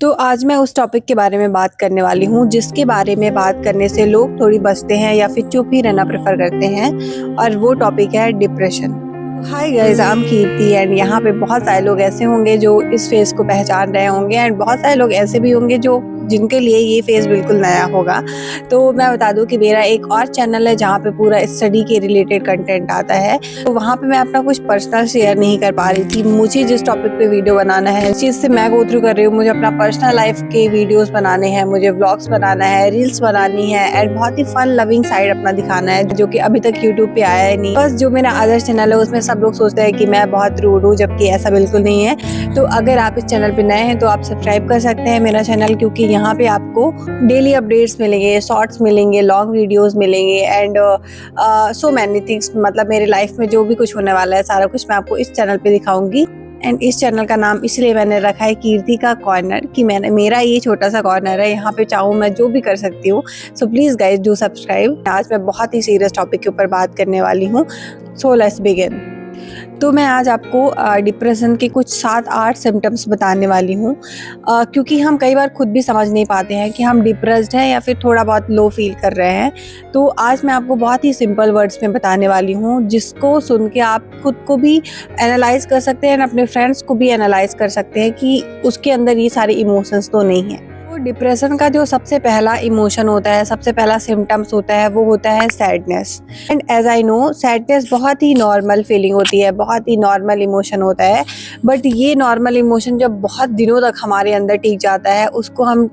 तो आज मैं उस टॉपिक के बारे में बात करने वाली हूँ जिसके बारे में बात करने से लोग थोड़ी बचते हैं या फिर चुप ही रहना प्रेफर करते हैं और वो टॉपिक है depression. Hi guys, I am Kirti and यहाँ पे बहुत सारे लोग ऐसे होंगे जो इस फेज को पहचान रहे होंगे एंड बहुत सारे लोग ऐसे भी होंगे जो जिनके लिए ये फेज बिल्कुल नया होगा। तो मैं बता दूं कि मेरा एक और चैनल है जहाँ पे पूरा स्टडी के रिलेटेड कंटेंट आता है। तो वहाँ पे मैं अपना कुछ पर्सनल शेयर नहीं कर पा रही थी। मुझे जिस टॉपिक पे वीडियो बनाना है, इस चीज़ से मैं गो थ्रू कर रही हूँ। मुझे अपना पर्सनल लाइफ के वीडियोस बनाने हैं, मुझे व्लॉग्स बनाना है, रील्स बनानी है एंड बहुत ही फन लविंग साइड अपना दिखाना है जो कि अभी तक यूट्यूब पे आया ही नहीं। बस जो मेरा अदर चैनल है उसमें सब लोग सोचते हैं कि मैं बहुत रूड हूँ, जबकि ऐसा बिल्कुल नहीं है। तो अगर आप इस चैनल पे नए हैं तो आप सब्सक्राइब कर सकते हैं मेरा चैनल, क्योंकि यहाँ पे आपको डेली अपडेट्स मिलेंगे, शॉर्ट्स मिलेंगे, लॉन्ग वीडियोस मिलेंगे एंड सो मैनी थिंग्स। मतलब मेरे लाइफ में जो भी कुछ होने वाला है सारा कुछ मैं आपको इस चैनल पे दिखाऊंगी। एंड इस चैनल का नाम इसलिए मैंने रखा है कीर्ति का कॉर्नर, कि मेरा ये छोटा सा कॉर्नर है, यहाँ पे चाहूँ मैं जो भी कर सकती हूँ। So please guys do subscribe. आज मैं बहुत ही सीरियस टॉपिक के ऊपर बात करने वाली हूँ। So let's begin. तो मैं आज आपको डिप्रेशन के कुछ 7-8 सिम्टम्स बताने वाली हूँ, क्योंकि हम कई बार खुद भी समझ नहीं पाते हैं कि हम डिप्रेस्ड हैं या फिर थोड़ा बहुत लो फील कर रहे हैं। तो आज मैं आपको बहुत ही सिंपल वर्ड्स में बताने वाली हूँ जिसको सुन के आप खुद को भी एनालाइज कर सकते हैं, अपने फ्रेंड्स को भी एनालाइज कर सकते हैं कि उसके अंदर ये सारे इमोशंस तो नहीं है। तो डिप्रेशन का जो सबसे पहला इमोशन होता है, सबसे पहला सिम्टम्स होता है, वो होता है sadness. And as I know, sadness बहुत ही नॉर्मल फीलिंग होती है, बहुत ही नॉर्मल इमोशन होता है। बट ये नॉर्मल इमोशन जब बहुत दिनों तक हमारे अंदर टिक जाता है उसको हम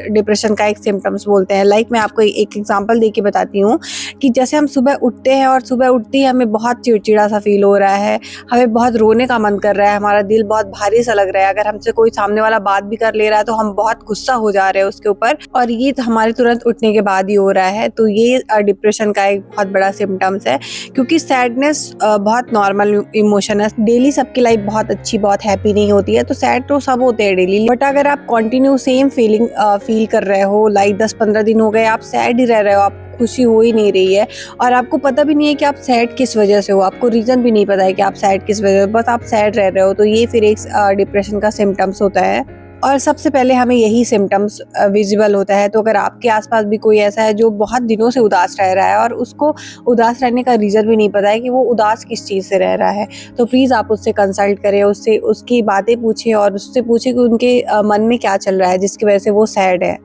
डिप्रेशन का एक सिम्टम्स बोलते हैं। लाइक मैं आपको एक एग्जांपल दे के बताती हूँ कि जैसे हम सुबह उठते हैं और सुबह उठते ही हमें बहुत चिड़चिड़ा सा फील हो रहा है, हमें बहुत रोने का मन कर रहा है, हमारा दिल बहुत भारी सा लग रहा है। अगर हमसे कोई सामने वाला बात भी कर ले रहा है तो हम बहुत गुस्सा हो जा रहे हैं उसके ऊपर, और ये हमारे तुरंत उठने के बाद ही हो रहा है। तो ये डिप्रेशन का एक बहुत बड़ा सिम्टम्स है, क्योंकि सैडनेस बहुत नॉर्मल इमोशन है। डेली सबकी लाइफ बहुत अच्छी, बहुत हैप्पी नहीं होती है, तो सैड तो सब होते हैं डेली। बट अगर आप कंटिन्यू सेम फीलिंग फील कर रहे हो, लाइक 10-15 दिन हो गए आप सैड ही रह रहे हो, आप खुशी हो ही नहीं रही है और आपको पता भी नहीं है कि आप सैड किस वजह से हो, आपको रीजन भी नहीं पता है कि आप सैड किस वजह से, बस आप सैड रह रहे हो, तो ये फिर एक डिप्रेशन का सिम्टम्स होता है। और सबसे पहले हमें यही सिम्टम्स विजिबल होता है। तो अगर आपके आसपास भी कोई ऐसा है जो बहुत दिनों से उदास रह रहा है और उसको उदास रहने का रीज़न भी नहीं पता है कि वो उदास किस चीज़ से रह रहा है, तो प्लीज़ आप उससे कंसल्ट करें, उससे उसकी बातें पूछें और उससे पूछें कि उनके मन में क्या चल रहा है जिसकी वजह से वो सैड है।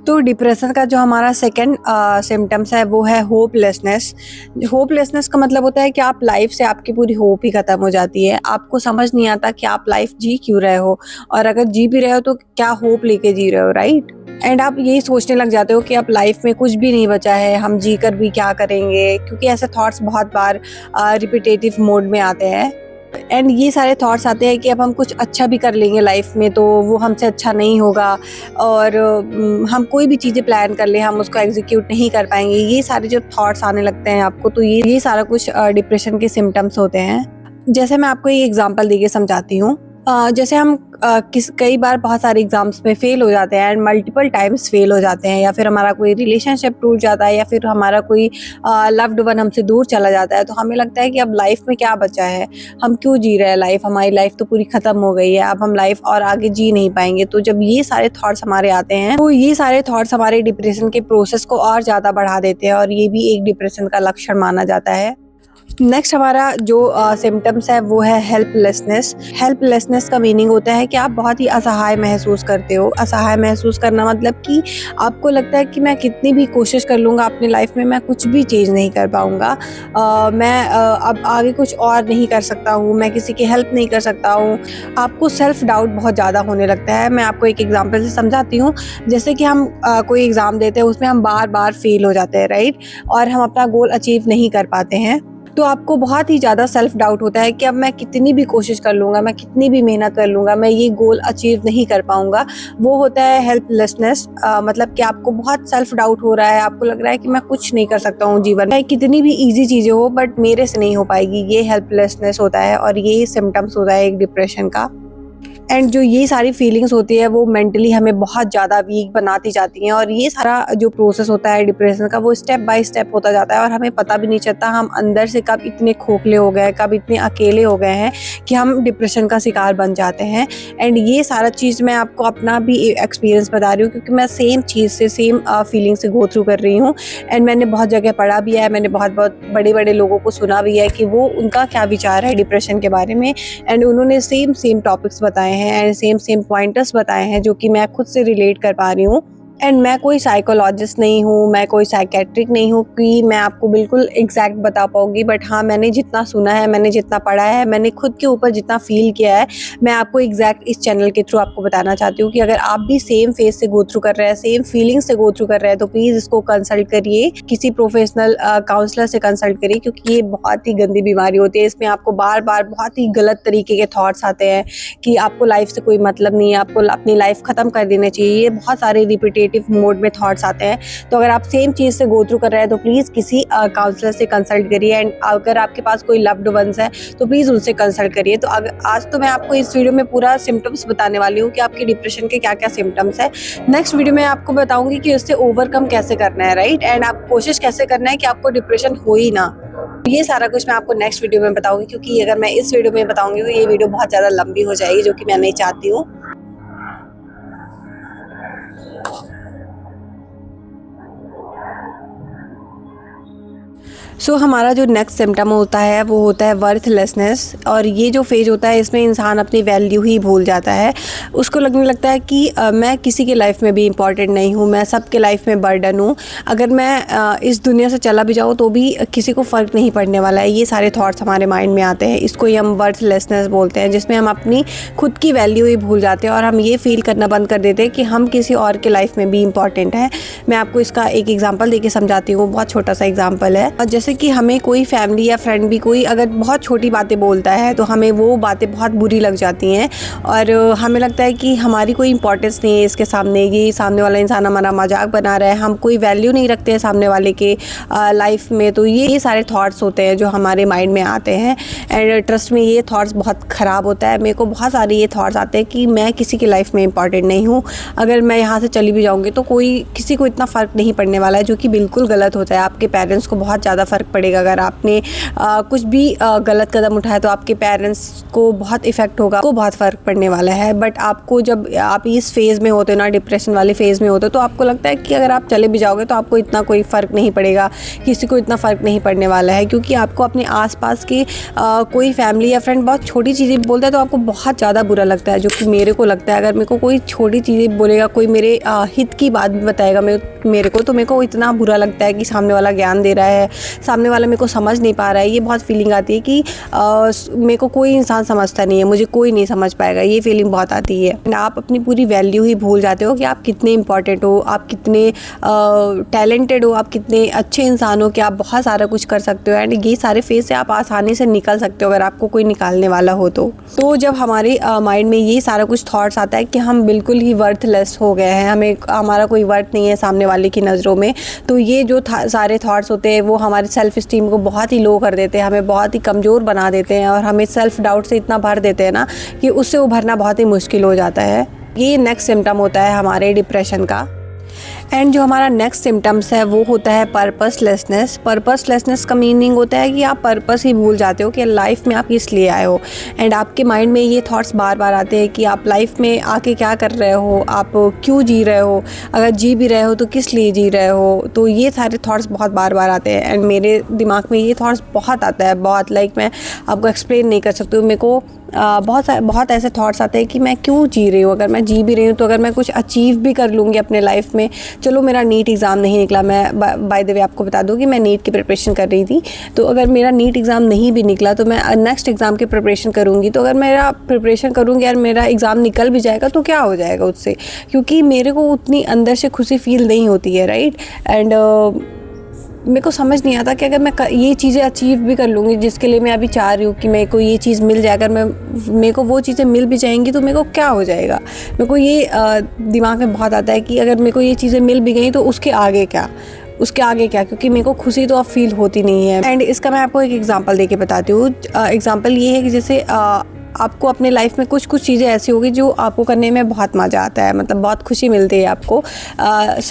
तो डिप्रेशन का जो हमारा सेकंड सिम्टम्स है वो है होपलेसनेस। होपलेसनेस का मतलब होता है कि आप लाइफ से आपकी पूरी होप ही ख़त्म हो जाती है। आपको समझ नहीं आता कि आप लाइफ जी क्यों रहे हो, और अगर जी भी रहे हो तो क्या होप लेके जी रहे हो, राइट। एंड आप यही सोचने लग जाते हो कि अब लाइफ में कुछ भी नहीं बचा है, हम जी कर भी क्या करेंगे, क्योंकि ऐसे थॉट्स बहुत बार रिपीटेटिव मोड में आते हैं। एंड ये सारे थॉट्स आते हैं कि अब हम कुछ अच्छा भी कर लेंगे लाइफ में तो वो हमसे अच्छा नहीं होगा, और हम कोई भी चीज़ें प्लान कर ले हम उसको एग्जीक्यूट नहीं कर पाएंगे। ये सारे जो थॉट्स आने लगते हैं आपको, तो ये सारा कुछ डिप्रेशन के सिम्टम्स होते हैं। जैसे मैं आपको एक एग्जांपल देके समझाती हूँ। जैसे हम कई बार बहुत सारे एग्जाम्स में फेल हो जाते हैं एंड मल्टीपल टाइम्स फेल हो जाते हैं, या फिर हमारा कोई रिलेशनशिप टूट जाता है, या फिर हमारा कोई लव्ड वन हमसे दूर चला जाता है, तो हमें लगता है कि अब लाइफ में क्या बचा है, हम क्यों जी रहे हैं लाइफ, हमारी लाइफ तो पूरी ख़त्म हो गई है, अब हम लाइफ और आगे जी नहीं पाएंगे। तो जब ये सारे थॉट्स हमारे आते हैं तो ये सारे थॉट्स हमारे डिप्रेशन के प्रोसेस को और ज़्यादा बढ़ा देते हैं, और ये भी एक डिप्रेशन का लक्षण माना जाता है। नेक्स्ट हमारा जो सिम्टम्स है वो है हेल्पलेसनेस। हेल्पलेसनेस का मीनिंग होता है कि आप बहुत ही असहाय महसूस करते हो। असहाय महसूस करना मतलब कि आपको लगता है कि मैं कितनी भी कोशिश कर लूँगा अपनी लाइफ में, मैं कुछ भी चीज़ नहीं कर पाऊँगा, मैं अब आगे कुछ और नहीं कर सकता हूँ, मैं किसी की हेल्प नहीं कर सकता हूँ। आपको सेल्फ डाउट बहुत ज़्यादा होने लगता है। मैं आपको एक एग्जाम्पल से समझाती हूँ। जैसे कि हम कोई एग्ज़ाम देते हैं, उसमें हम बार बार फेल हो जाते हैं, राइट, और हम अपना गोल अचीव नहीं कर पाते हैं, तो आपको बहुत ही ज़्यादा सेल्फ डाउट होता है कि अब मैं कितनी भी कोशिश कर लूँगा, मैं कितनी भी मेहनत कर लूँगा, मैं ये गोल अचीव नहीं कर पाऊँगा। वो होता है हेल्पलेसनेस। मतलब कि आपको बहुत सेल्फ डाउट हो रहा है, आपको लग रहा है कि मैं कुछ नहीं कर सकता हूँ जीवन में, कितनी भी ईजी चीज़ें हो बट मेरे से नहीं हो पाएगी। ये हेल्पलेसनेस होता है और ये सिम्टम्स होता है एक डिप्रेशन का। एंड जो ये सारी फीलिंग्स होती है वो मेंटली हमें बहुत ज़्यादा वीक बनाती जाती हैं, और ये सारा जो प्रोसेस होता है डिप्रेशन का वो स्टेप बाय स्टेप होता जाता है और हमें पता भी नहीं चलता हम अंदर से कब इतने खोखले हो गए, कब इतने अकेले हो गए हैं कि हम डिप्रेशन का शिकार बन जाते हैं। एंड ये सारा चीज़ मैं आपको अपना भी एक्सपीरियंस बता रही हूँ, क्योंकि मैं सेम चीज़ से सेम फीलिंग से गो थ्रू कर रही हूँ। एंड मैंने बहुत जगह पढ़ा भी है, मैंने बहुत बड़े बड़े लोगों को सुना भी है कि वो उनका क्या विचार है डिप्रेशन के बारे में। एंड उन्होंने सेम टॉपिक्स बताए हैं एंड सेम पॉइंटर्स बताए हैं जो कि मैं खुद से रिलेट कर पा रही हूँ। एंड मैं कोई साइकोलॉजिस्ट नहीं हूँ, मैं कोई साइकेट्रिक नहीं हूँ कि मैं आपको बिल्कुल एग्जैक्ट बता पाऊँगी, बट हाँ मैंने जितना सुना है, मैंने जितना पढ़ा है, मैंने खुद के ऊपर जितना फील किया है, मैं आपको एग्जैक्ट इस चैनल के थ्रू आपको बताना चाहती हूँ कि अगर आप भी सेम फेज से गो थ्रू कर रहे हैं, सेम फीलिंग से गो थ्रू कर रहे हैं, तो प्लीज़ इसको कंसल्ट करिए, किसी प्रोफेशनल काउंसलर से कंसल्ट करिए, क्योंकि ये बहुत ही गंदी बीमारी होती है। इसमें आपको बार बार बहुत ही गलत तरीके के थॉट्स आते हैं कि आपको लाइफ से कोई मतलब नहीं है, आपको अपनी लाइफ ख़त्म कर देनी चाहिए, ये बहुत सारे रिपीटेटिव मोड में थॉट्स आते हैं। तो अगर आप सेम चीज़ से गो थ्रू कर रहे हैं तो प्लीज़ किसी काउंसलर से कंसल्ट करिए। एंड अगर आपके पास कोई लव्ड वंस है तो प्लीज़ उनसे कंसल्ट करिए। तो आज तो मैं आपको इस वीडियो में पूरा सिम्टम्स बताने वाली हूँ कि आपके डिप्रेशन के क्या क्या सिम्टम्स है। नेक्स्ट वीडियो में आपको बताऊंगी कि उससे ओवरकम कैसे करना है, राइट, एंड आप कोशिश कैसे करना है कि आपको डिप्रेशन हो ही ना। ये सारा कुछ मैं आपको नेक्स्ट वीडियो में बताऊंगी, क्योंकि अगर मैं इस वीडियो में बताऊंगी तो ये वीडियो बहुत ज़्यादा लंबी हो जाएगी, जो कि मैं नहीं चाहती हूँ। हमारा जो नेक्स्ट सिम्टम होता है वो होता है वर्थलेसनेस। और ये जो फेज होता है इसमें इंसान अपनी वैल्यू ही भूल जाता है। उसको लगने लगता है कि मैं किसी की लाइफ में भी इम्पॉर्टेंट नहीं हूँ, मैं सबके लाइफ में बर्डन हूँ, अगर मैं इस दुनिया से चला भी जाऊँ तो भी किसी को फ़र्क नहीं पड़ने वाला है। ये सारे थॉट्स हमारे माइंड में आते हैं, इसको ही हम वर्थलेसनेस बोलते हैं, जिसमें हम अपनी खुद की वैल्यू ही भूल जाते हैं और हम ये फील करना बंद कर देते हैं कि हम किसी और के लाइफ में भी इम्पॉर्टेंट है। मैं आपको इसका एक एग्जाम्पल दे के समझाती हूँ, बहुत छोटा सा एग्जाम्पल है। और जैसे कि हमें कोई फैमिली या फ्रेंड भी कोई अगर बहुत छोटी बातें बोलता है तो हमें वो बातें बहुत बुरी लग जाती हैं और हमें लगता है कि हमारी कोई इंपॉर्टेंस नहीं है इसके सामने, ये सामने वाला इंसान हमारा मजाक बना रहा है, हम कोई वैल्यू नहीं रखते हैं सामने वाले के लाइफ में। तो ये सारे थॉट्स होते हैं जो हमारे माइंड में आते हैं। एंड ट्रस्ट में ये थॉट्स बहुत ख़राब होता है। मेरे को बहुत सारे ये थॉट्स आते हैं कि मैं किसी की लाइफ में इंपॉर्टेंट नहीं हूँ, अगर मैं यहाँ से चली भी जाऊँगी तो कोई किसी को इतना फ़र्क नहीं पड़ने वाला है, जो कि बिल्कुल गलत होता है। आपके पेरेंट्स को बहुत ज़्यादा फ़र्क पड़ेगा अगर आपने कुछ भी गलत कदम उठाया, तो आपके पेरेंट्स को बहुत इफ़ेक्ट होगा, को बहुत फ़र्क पड़ने वाला है। बट आपको जब आप इस फेज़ में होते हो ना, डिप्रेशन वाले फेज़ में होते हो, तो आपको लगता है कि अगर आप चले भी जाओगे तो आपको इतना कोई फ़र्क नहीं पड़ेगा, किसी को इतना फ़र्क नहीं पड़ने वाला है, क्योंकि आपको अपने आसपास के कोई फैमिली या फ्रेंड बहुत छोटी चीज़ें बोलता है तो आपको बहुत ज़्यादा बुरा लगता है। जो कि मेरे को लगता है, अगर मेरे को कोई छोटी चीज़ें बोलेगा, कोई मेरे हित की बात भी बताएगा मेरे को, तो मेरे को इतना बुरा लगता है कि सामने वाला ज्ञान दे रहा है, सामने वाला मेरे को समझ नहीं पा रहा है। ये बहुत फीलिंग आती है कि मेरे को कोई इंसान समझता नहीं है, मुझे कोई नहीं समझ पाएगा, ये फीलिंग बहुत आती है। आप अपनी पूरी वैल्यू ही भूल जाते हो कि आप कितने इंपॉर्टेंट हो, आप कितने टैलेंटेड हो, आप कितने अच्छे इंसान हो कि आप बहुत सारा कुछ कर सकते हो। एंड ये सारे फेज से आप आसानी से निकल सकते हो अगर आपको कोई निकालने वाला हो तो जब हमारे माइंड में ये सारा कुछ थॉट्स आता है कि हम बिल्कुल ही वर्थलेस हो गए हैं, हमें हमारा कोई वर्थ नहीं है सामने वाले की नज़रों में, तो ये जो सारे थॉट्स होते हैं वो हमारे सेल्फ स्टीम को बहुत ही लो कर देते हैं, हमें बहुत ही कमज़ोर बना देते हैं और हमें सेल्फ डाउट से इतना भर देते हैं ना कि उससे उभरना बहुत ही मुश्किल हो जाता है। ये नेक्स्ट सिम्टम होता है हमारे डिप्रेशन का। एंड जो हमारा नेक्स्ट सिम्टम्स है वो होता है पर्पसलेसनेस। पर्पसलेसनेस का मीनिंग होता है कि आप पर्पस ही भूल जाते हो कि लाइफ में आप किस लिए आए हो। एंड आपके माइंड में ये थॉट्स बार बार आते हैं कि आप लाइफ में आके क्या कर रहे हो, आप क्यों जी रहे हो, अगर जी भी रहे हो तो किस लिए जी रहे हो। तो ये सारे थॉट्स बहुत बार बार आते हैं एंड मेरे दिमाग में ये थॉट्स बहुत आता है, बहुत लाइक मैं आपको एक्सप्लेन नहीं कर सकती हूँ। मेरे को बहुत ऐसे थॉट्स आते हैं कि मैं क्यों जी रही हूँ, अगर मैं जी भी रही हूँ तो अगर मैं कुछ अचीव भी कर लूँगी अपने लाइफ में। चलो मेरा नीट एग्ज़ाम नहीं निकला, मैं बाय द वे आपको बता दूँ कि मैं नीट की प्रिपरेशन कर रही थी, तो अगर मेरा नीट एग्ज़ाम नहीं भी निकला तो मैं नेक्स्ट एग्ज़ाम की प्रिपरेशन करूँगी। तो अगर मेरा प्रिपरेशन करूँगी और मेरा एग्ज़ाम निकल भी जाएगा तो क्या हो जाएगा उससे, क्योंकि मेरे को उतनी अंदर से खुशी फील नहीं होती है, राइट। एंड मेरे को समझ नहीं आता कि अगर मैं ये चीज़ें अचीव भी कर लूँगी जिसके लिए मैं अभी चाह रही हूँ कि मेरे को ये चीज़ मिल जाए, अगर मेरे को वो चीज़ें मिल भी जाएंगी तो मेरे को क्या हो जाएगा। मेरे को ये दिमाग में बहुत आता है कि अगर मेरे को ये चीज़ें मिल भी गई तो उसके आगे क्या, क्योंकि मेरे को खुशी तो अब फील होती नहीं है। एंड इसका मैं आपको एक एग्जांपल देके बताती हूँ। एग्जांपल ये है कि जैसे आपको अपने लाइफ में कुछ कुछ चीज़ें ऐसी होगी जो आपको करने में बहुत मज़ा आता है, मतलब बहुत खुशी मिलती है आपको।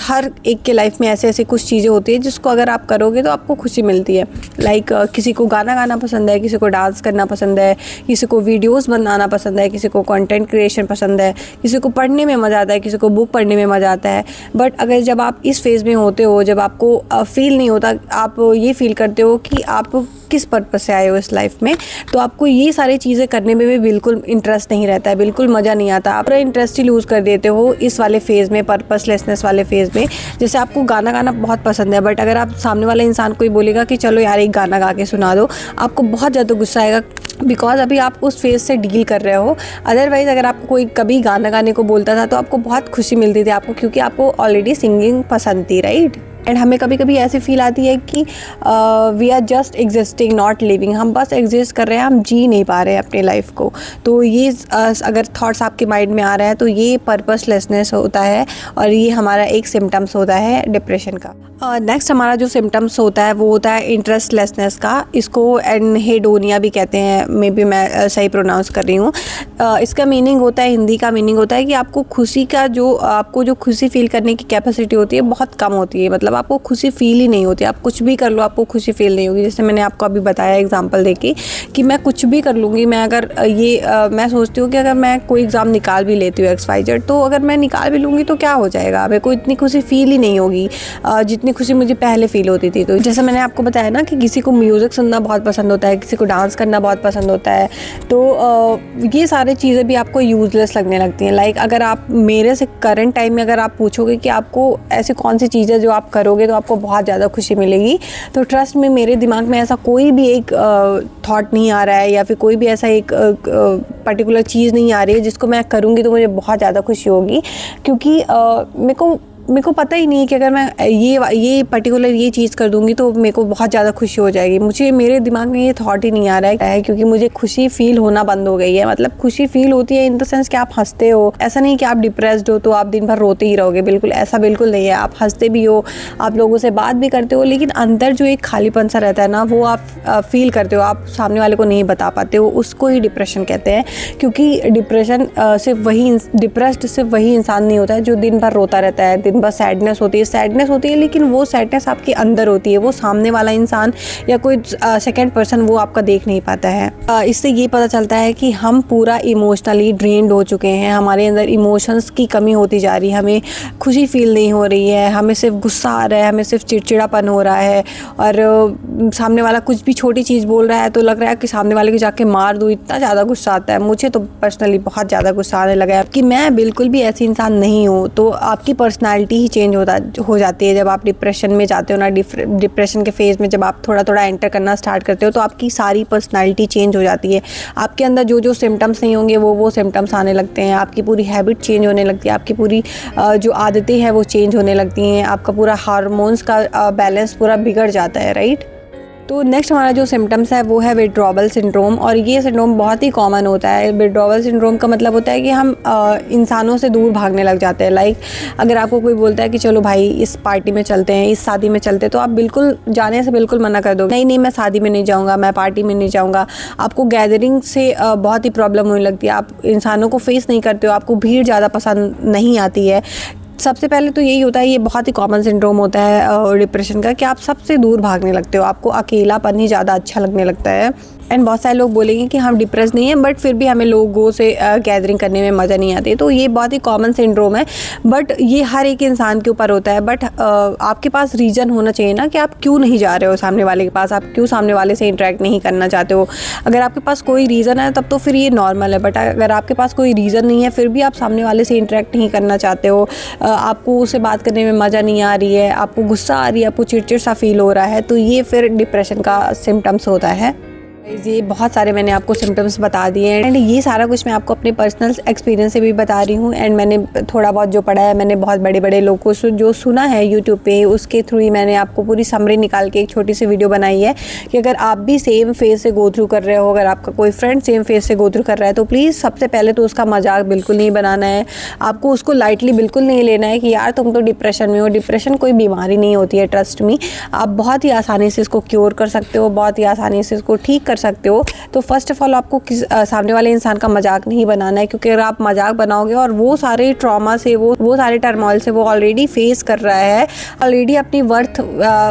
हर एक के लाइफ में ऐसे ऐसे कुछ चीज़ें होती है जिसको अगर आप करोगे तो आपको खुशी मिलती है। लाइक किसी को गाना गाना पसंद है, किसी को डांस करना पसंद है, किसी को वीडियोज़ बनाना पसंद है, किसी को कंटेंट क्रिएशन पसंद है, किसी को पढ़ने में मज़ा आता है, किसी को बुक पढ़ने में मज़ा आता है। बट अगर जब आप इस फेज़ में होते हो, जब आपको फील नहीं होता, आप ये फील करते हो कि आप किस पर्पस से आए हो इस लाइफ में, तो आपको ये सारी चीज़ें करने में भी बिल्कुल इंटरेस्ट नहीं रहता है, बिल्कुल मज़ा नहीं आता। आप पूरा इंटरेस्ट ही लूज़ कर देते हो इस वाले फेज़ में, पर्पसलेसनेस वाले फेज़ में। जैसे आपको गाना गाना बहुत पसंद है, बट अगर आप सामने वाले इंसान को ही बोलेगा कि चलो यार एक गाना गा के सुना दो, आपको बहुत ज़्यादा गुस्सा आएगा, बिकॉज अभी आप उस फेज़ से डील कर रहे हो। अदरवाइज़ अगर आपको कोई कभी गाना गाने को बोलता था तो आपको बहुत खुशी मिलती थी आपको, क्योंकि आपको ऑलरेडी सिंगिंग पसंद थी, राइट। एंड हमें कभी कभी ऐसी फील आती है कि we are just existing not living, हम बस एग्जिस्ट कर रहे हैं, हम जी नहीं पा रहे हैं अपनी लाइफ को। तो ये अगर थॉट्स आपके माइंड में आ रहे हैं तो ये पर्पसलेसनेस होता है, और ये हमारा एक सिम्टम्स होता है डिप्रेशन का। नेक्स्ट हमारा जो सिम्टम्स होता है वो होता है इंटरेस्टलेसनेस का। इसको एनहेडोनिया भी कहते हैं, मे बी मैं सही प्रोनाउंस कर रही हूँ। इसका मीनिंग होता है, हिंदी का मीनिंग होता है कि आपको खुशी का आपको जो खुशी फील करने की कैपेसिटी होती है बहुत कम होती है। मतलब आपको खुशी फील ही नहीं होती, आप कुछ भी कर लो आपको खुशी फील नहीं होगी। जैसे मैंने आपको अभी बताया एग्जांपल देके कि मैं कुछ भी कर लूँगी, मैं अगर मैं सोचती हूँ कि अगर मैं कोई एग्ज़ाम निकाल भी लेती हूँ XYZ, तो अगर मैं निकाल भी लूँगी तो क्या हो जाएगा, मेरे को इतनी खुशी फील ही नहीं होगी जितनी खुशी मुझे पहले फील होती थी। तो जैसे मैंने आपको बताया ना कि किसी को म्यूज़िक सुनना बहुत पसंद होता है, किसी को डांस करना बहुत पसंद होता है, तो ये सारी चीज़ें भी आपको यूज़लेस लगने लगती हैं। लाइक अगर आप मेरे से करंट टाइम में अगर आप पूछोगे कि आपको ऐसी कौन सी चीज़ है जो आप करोगे तो आपको बहुत ज़्यादा खुशी मिलेगी, तो ट्रस्ट में मेरे दिमाग में ऐसा कोई भी एक थॉट नहीं आ रहा है, या फिर कोई भी ऐसा एक पर्टिकुलर चीज़ नहीं आ रही है जिसको मैं करूँगी तो मुझे बहुत ज़्यादा खुशी होगी। क्योंकि मेरे को पता ही नहीं है कि अगर मैं ये पर्टिकुलर ये चीज़ कर दूँगी तो मेरे को बहुत ज़्यादा खुशी हो जाएगी। मुझे मेरे दिमाग में ये थॉट ही नहीं आ रहा है, क्योंकि मुझे खुशी फील होना बंद हो गई है। मतलब खुशी फील होती है इन द सेंस कि आप हंसते हो, ऐसा नहीं कि आप डिप्रेस्ड हो तो आप दिन भर रोते ही रहोगे, बिल्कुल ऐसा बिल्कुल नहीं है। आप हंसते भी हो, आप लोगों से बात भी करते हो, लेकिन अंदर जो एक खालीपन सा रहता है ना, वो आप फील करते हो, आप सामने वाले को नहीं बता पाते हो, उसको ही डिप्रेशन कहते हैं। क्योंकि डिप्रेशन डिप्रेस्ड सिर्फ वही इंसान नहीं होता है जो दिन भर रोता रहता है, बस सैडनेस होती है, लेकिन वो सैडनेस आपके अंदर होती है, वो सामने वाला इंसान या कोई सेकंड पर्सन वो आपका देख नहीं पाता है। इससे ये पता चलता है कि हम पूरा इमोशनली ड्रेन्ड हो चुके हैं, हमारे अंदर इमोशंस की कमी होती जा रही है, हमें खुशी फील नहीं हो रही है, हमें सिर्फ गुस्सा आ रहा है, हमें सिर्फ चिड़चिड़ापन हो रहा है, और सामने वाला कुछ भी छोटी चीज़ बोल रहा है तो लग रहा है कि सामने वाले को जाके मार दूँ, इतना ज़्यादा गुस्सा आता है। मुझे तो पर्सनली बहुत ज़्यादा गुस्सा आने लगा है कि मैं बिल्कुल भी ऐसी इंसान नहीं हूँ। तो आपकी पर्सनैलिटी ही चेंज हो जाती है जब आप डिप्रेशन में जाते हो ना। डिप्रेशन के फेज़ में जब आप थोड़ा थोड़ा एंटर करना स्टार्ट करते हो तो आपकी सारी पर्सनैलिटी चेंज हो जाती है। आपके अंदर जो सिम्टम्स नहीं होंगे वो सिम्टम्स आने लगते हैं, आपकी पूरी हैबिट चेंज होने लगती है, आपकी पूरी जो आदतें हैं वो चेंज होने लगती हैं, आपका पूरा हार्मोन्स का बैलेंस पूरा बिगड़ जाता है, राइट। तो नेक्स्ट हमारा जो सिम्टम्स है वो है विड्रॉवल सिंड्रोम, और ये सिंड्रोम बहुत ही कॉमन होता है। विड्रॉवल सिंड्रोम का मतलब होता है कि हम इंसानों से दूर भागने लग जाते हैं। लाइक अगर आपको कोई बोलता है कि चलो भाई इस पार्टी में चलते हैं, इस शादी में चलते हैं, तो आप बिल्कुल जाने से बिल्कुल मना कर दोगे, नहीं मैं शादी में नहीं जाऊँगा, मैं पार्टी में नहीं जाऊँगा। आपको गैदरिंग से बहुत ही प्रॉब्लम होने लगती है, आप इंसानों को फेस नहीं करते हो, आपको भीड़ ज़्यादा पसंद नहीं आती है। सबसे पहले तो यही होता है, ये बहुत ही कॉमन सिंड्रोम होता है डिप्रेशन का, कि आप सबसे दूर भागने लगते हो, आपको अकेलापन ही ज़्यादा अच्छा लगने लगता है। एंड बहुत सारे लोग बोलेंगे कि हम डिप्रेस नहीं है, बट फिर भी हमें लोगों से गैदरिंग करने में मज़ा नहीं आती। तो ये बहुत ही कॉमन सिंड्रोम है, बट ये हर एक इंसान के ऊपर होता है। बट आपके पास रीज़न होना चाहिए ना कि आप क्यों नहीं जा रहे हो सामने वाले के पास, आप क्यों सामने वाले से इंटरेक्ट नहीं करना चाहते हो। अगर आपके पास कोई रीज़न है तब तो फिर ये नॉर्मल है, बट अगर आपके पास कोई रीज़न नहीं है फिर भी आप सामने वाले से इंटरेक्ट नहीं करना चाहते हो, आपको उससे बात करने में मज़ा नहीं आ रही है, आपको गुस्सा आ रही है, आपको चिड़चिड़ सा फील हो रहा है, तो ये फिर डिप्रेशन का सिम्टम्स होता है। ये बहुत सारे मैंने आपको सिम्टम्स बता दिए हैं, एंड ये सारा कुछ मैं आपको अपने पर्सनल एक्सपीरियंस से भी बता रही हूँ। एंड मैंने थोड़ा बहुत जो पढ़ा है, मैंने बहुत बड़े बड़े लोगों को जो सुना है यूट्यूब पे, उसके थ्रू ही मैंने आपको पूरी समरी निकाल के एक छोटी सी वीडियो बनाई है कि अगर आप भी सेम फेज से गो थ्रू कर रहे हो, अगर आपका कोई फ्रेंड सेम फेज से गो थ्रू कर रहा है, तो प्लीज़ सबसे पहले तो उसका मजाक बिल्कुल नहीं बनाना है, आपको उसको लाइटली बिल्कुल नहीं लेना है कि यार तुम तो डिप्रेशन में हो। डिप्रेशन कोई बीमारी नहीं होती है, ट्रस्ट मी। आप बहुत ही आसानी से इसको क्योर कर सकते हो, बहुत ही आसानी से इसको ठीक कर सकते हो तो फर्स्ट ऑफ ऑल आपको सामने वाले इंसान का मजाक नहीं बनाना है, क्योंकि अगर आप मजाक बनाओगे और वो सारे ट्रॉमा से वो सारे टर्मोइल से वो ऑलरेडी फेस कर रहा है, ऑलरेडी अपनी वर्थ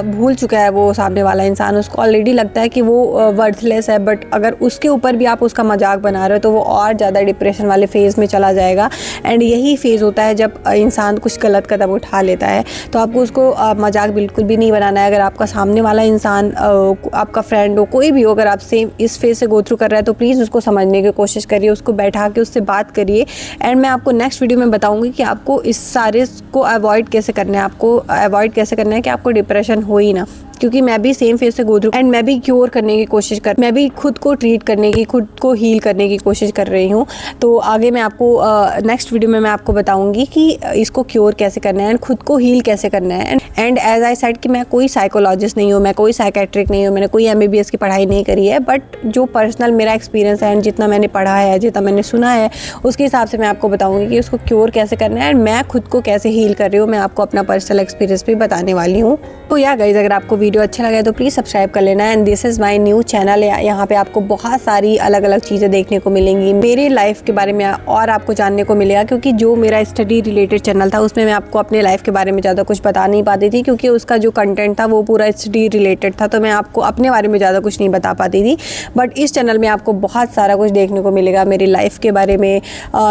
भूल चुका है वो सामने वाला इंसान, उसको ऑलरेडी लगता है कि वो वर्थलेस है, बट अगर उसके ऊपर भी आप उसका मजाक बना रहे हो तो वो और ज़्यादा डिप्रेशन वाले फेज़ में चला जाएगा। एंड यही फेज़ होता है जब इंसान कुछ गलत कदम उठा लेता है। तो आपको उसको मजाक बिल्कुल भी नहीं बनाना है। अगर आपका सामने वाला इंसान आपका फ्रेंड हो, कोई भी हो, अगर आप सेम इस फेज़ से गो थ्रू कर रहा है तो प्लीज़ उसको समझने की कोशिश करिए, उसको बैठा के उससे बात करिए। एंड मैं आपको नेक्स्ट वीडियो में बताऊँगी कि आपको इस सारे को अवॉइड कैसे करना है, आपको अवॉइड कैसे करना है कि आपको डिप्रेशन हो ही ना, क्योंकि मैं भी सेम फेज से गो थ्रू एंड मैं भी क्योर करने की कोशिश मैं भी खुद को ट्रीट करने की, खुद को हील करने की कोशिश कर रही हूँ। तो आगे मैं आपको नेक्स्ट वीडियो में मैं आपको बताऊंगी कि इसको क्योर कैसे करना है एंड खुद को हील कैसे करना है। एंड एज आई सेड कि मैं कोई साइकोलॉजिस्ट नहीं हूँ, मैं कोई साइकेट्रिक नहीं हूँ, मैंने कोई MBBS की पढ़ाई नहीं करी है, बट जो पर्सनल मेरा एक्सपीरियंस है एंड जितना मैंने पढ़ा है, जितना मैंने सुना है, उसके हिसाब से मैं आपको बताऊँगी कि उसको क्योर कैसे करना है एंड मैं खुद को कैसे हील कर रही हूँ। मैं आपको अपना पर्सनल एक्सपीरियंस भी बताने वाली हूँ। तो या गाइस, अगर आपको वीडियो अच्छा लगा है तो प्लीज़ सब्सक्राइब कर लेना। And this is my new channel. यहाँ पे आपको बहुत सारी अलग अलग चीज़ें देखने को मिलेंगी, मेरे लाइफ के बारे में और आपको जानने को मिलेगा, क्योंकि जो मेरा स्टडी रिलेटेड चैनल था उसमें मैं आपको अपने लाइफ के बारे में ज़्यादा कुछ बता नहीं पाती थी, क्योंकि उसका जो कंटेंट था वो पूरा स्टडी रिलेटेड था, तो मैं आपको अपने बारे में ज़्यादा कुछ नहीं बता पाती थी। बट इस चैनल में आपको बहुत सारा कुछ देखने को मिलेगा, मेरी लाइफ के बारे में,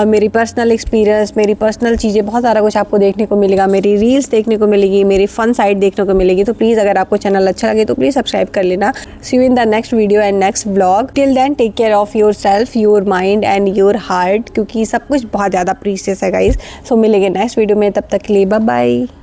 मेरी पर्सनल एक्सपीरियंस, मेरी पर्सनल चीज़ें, बहुत सारा कुछ आपको देखने को मिलेगा, मेरी रील्स देखने को मिलेगी, मेरी फन साइड देखने को मिलेगी। तो प्लीज़ अगर आपको चैनल अच्छा लगे तो प्लीज़ सब्सक्राइब कर लेना। See you in the next video and next vlog. Till then take care of yourself, your mind and your heart, क्योंकि सब कुछ बहुत ज़्यादा प्रीशियस है गाइज। सो मिलेंगे नेक्स्ट वीडियो में, तब तक के लिए बाय बाय।